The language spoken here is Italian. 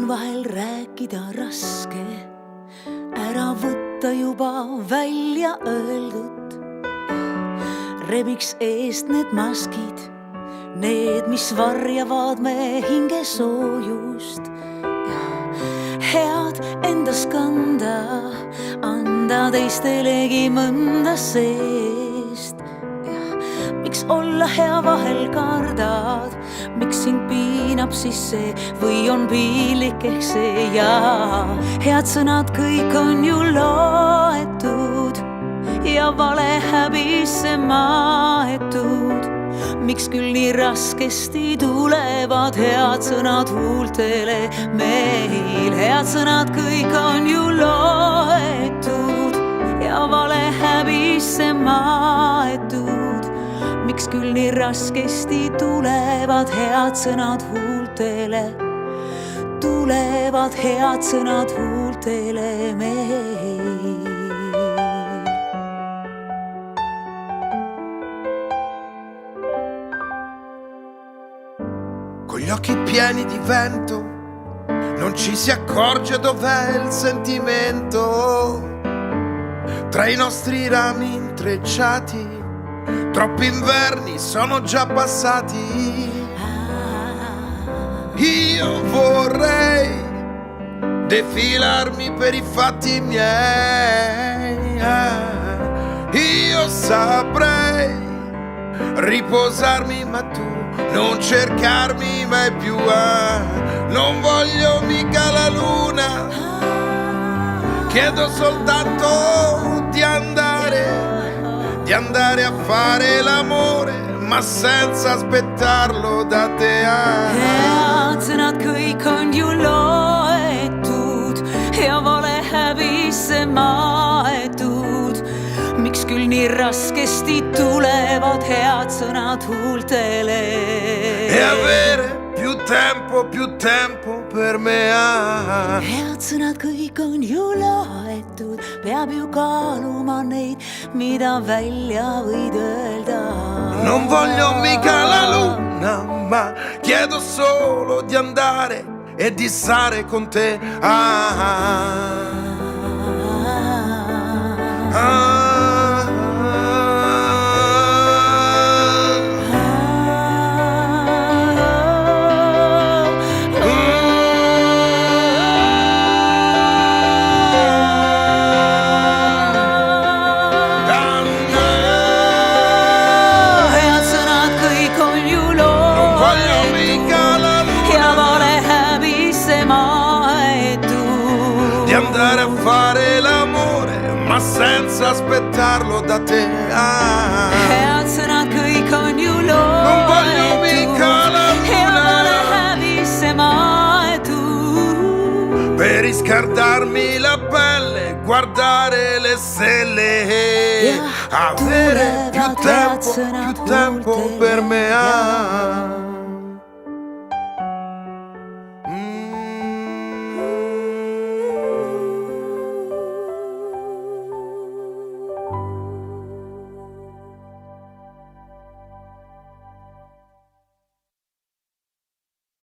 vahel rääkida raske, ära võtta juba välja öeldud. Rebiks eest need maskid, need, mis varjavad me hinge soojust. Head endas kanda, anda teistelegi mõnda seest. Miks olla hea vahel kardad, miks sind piinab siis see või on piinlik ehk see ja head sõnad kõik on ju loetud ja vale häbisse maetud. Miks küll nii raskesti tulevad head sõnad huultele meil? Head sõnad kõik on ju loetud ja vale häbisse maetud. Miks küll nii raskesti tulevad head sõnad huultele? Tulevad head sõnad huultele meil. Con gli occhi pieni di vento non ci si accorge dov'è il sentimento. Tra i nostri rami intrecciati troppi inverni sono già passati. Io vorrei defilarmi per i fatti miei. Io saprei riposarmi, ma tu non cercarmi mai più. Non voglio mica la luna, chiedo soltanto di andare a fare l'amore, ma senza aspettarlo da te. Head sõnad kõik on ju loetud ja vale häbisse maetud. Miks küll nii raskesti tulevad head sõnad huultele? E avere più tempo per me. Head sõnad kõik on ju loetud, peab ju kaaluma neid, mida välja võid öelda. Non voglio mica la luna, ma chiedo solo di andare e di stare con te. Di andare a fare l'amore, ma senza aspettarlo da te. Head sõnad kõik on ju loetud, non voglio mica la ja luna, vale häbisse maetud. per riscaldarmi la pelle, guardare le stelle. Avere più tempo per me.